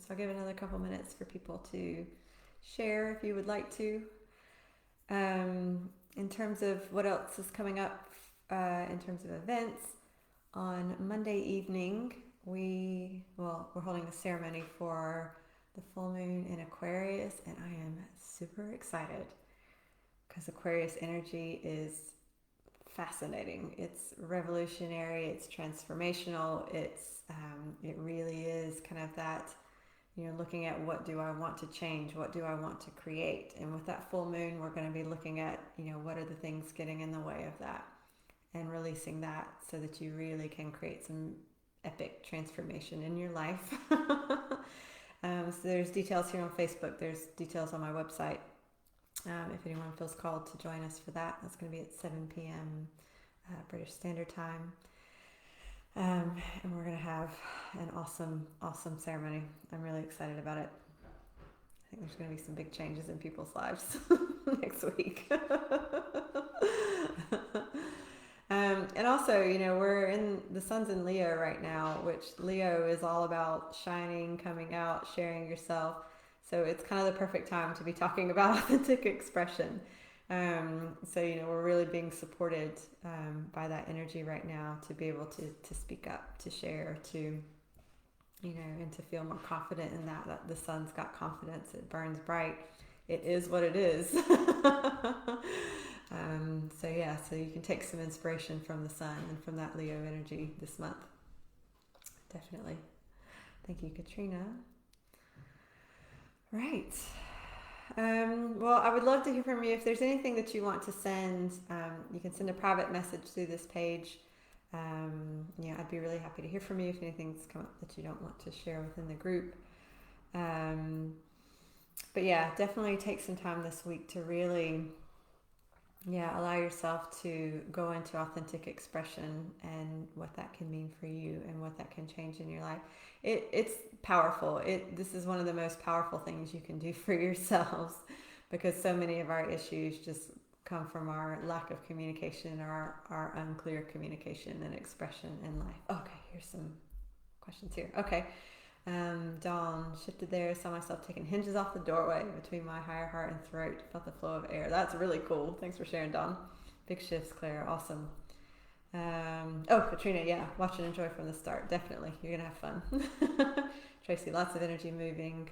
I'll give another couple minutes for people to share if you would like to. In terms of what else is coming up in terms of events, on Monday evening, we're holding a ceremony for the full moon in Aquarius, and I am super excited because Aquarius energy is fascinating. It's revolutionary, it's transformational, it really is kind of that, looking at what do I want to change, what do I want to create. And with that full moon, we're going to be looking at, what are the things getting in the way of that, and releasing that so that you really can create some epic transformation in your life. So there's details here on Facebook, there's details on my website. If anyone feels called to join us for that, that's going to be at 7 p.m. British Standard Time. And we're going to have an awesome, awesome ceremony. I'm really excited about it. I think there's going to be some big changes in people's lives next week. And also, we're in the sun's in Leo right now, which Leo is all about shining, coming out, sharing yourself. So it's kind of the perfect time to be talking about authentic expression. So, we're really being supported by that energy right now to be able to speak up, to share, to, and to feel more confident in that the sun's got confidence. It burns bright. It is what it is. So you can take some inspiration from the sun and from that Leo energy this month. Definitely. Thank you, Katrina. Right. Well, I would love to hear from you. If there's anything that you want to send, you can send a private message through this page. I'd be really happy to hear from you if anything's come up that you don't want to share within the group. But yeah, definitely take some time this week to really, allow yourself to go into authentic expression and what that can mean for you and what that can change in your life. It's powerful. This is one of the most powerful things you can do for yourselves, because so many of our issues just come from our lack of communication or our unclear communication and expression in life. Okay, here's some questions here. Okay. Dawn, shifted there, saw myself taking hinges off the doorway between my higher heart and throat, felt the flow of air. That's really cool. Thanks for sharing, Dawn. Big shifts, Claire. Awesome. Katrina, watch and enjoy from the start. Definitely. You're going to have fun. Tracy, lots of energy moving,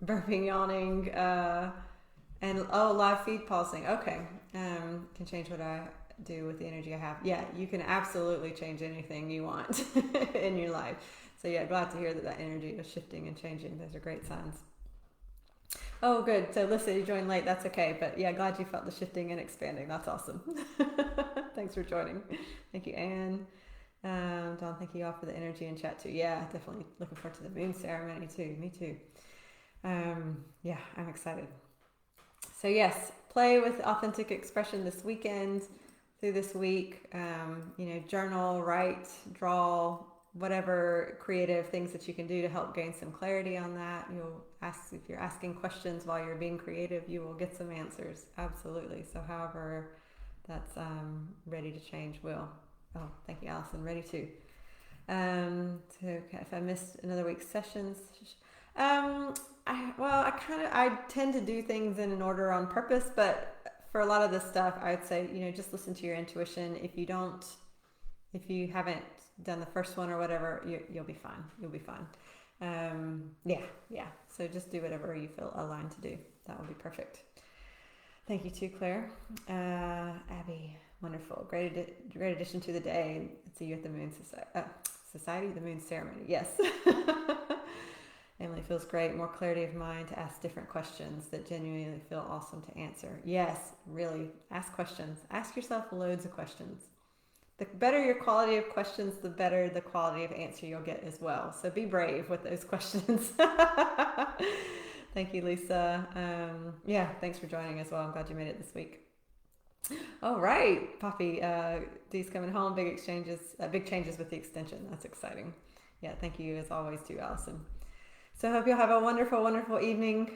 burping, yawning, and live feed pausing. Okay. Can change what I do with the energy I have. Yeah, you can absolutely change anything you want in your life. So glad to hear that energy is shifting and changing. Those are great signs. Oh, good. So Lisa, you joined late. That's okay. But glad you felt the shifting and expanding. That's awesome. Thanks for joining. Thank you, Anne. Dawn, thank you all for the energy and chat too. Yeah, definitely looking forward to the moon ceremony too. Me too. I'm excited. So yes, play with authentic expression this weekend, through this week. Journal, write, draw, whatever creative things that you can do to help gain some clarity on that. If you're asking questions while you're being creative, you will get some answers. Absolutely. So however that's ready to change will. Oh, thank you, Allison. Ready too. If I missed another week's sessions, I tend to do things in an order on purpose, but for a lot of this stuff, I'd say, just listen to your intuition. If you haven't done the first one or whatever, you'll be fine. You'll be fine. So just do whatever you feel aligned to do. That will be perfect. Thank you too, Claire. Abby, wonderful. Great addition to the day. See you at the Moon Society, the Moon Ceremony. Yes. Emily, feels great. More clarity of mind to ask different questions that genuinely feel awesome to answer. Yes, really. Ask questions. Ask yourself loads of questions. the better your quality of questions, the better the quality of answer you'll get as well. So be brave with those questions. Thank you, Lisa. Yeah, thanks for joining as well. I'm glad you made it this week. All right, Poppy, Dee's coming home. Big changes with the extension. That's exciting. Yeah, thank you as always too, Allison. So I hope you'll have a wonderful, wonderful evening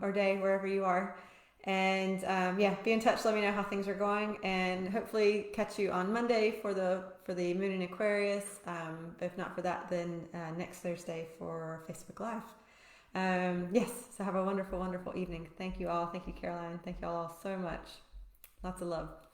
or day wherever you are. And yeah, be in touch. Let me know how things are going, and hopefully catch you on Monday for the Moon in Aquarius. But if not for that, then next Thursday for Facebook Live. Yes. So have a wonderful, wonderful evening. Thank you all. Thank you, Caroline. Thank you all so much. Lots of love.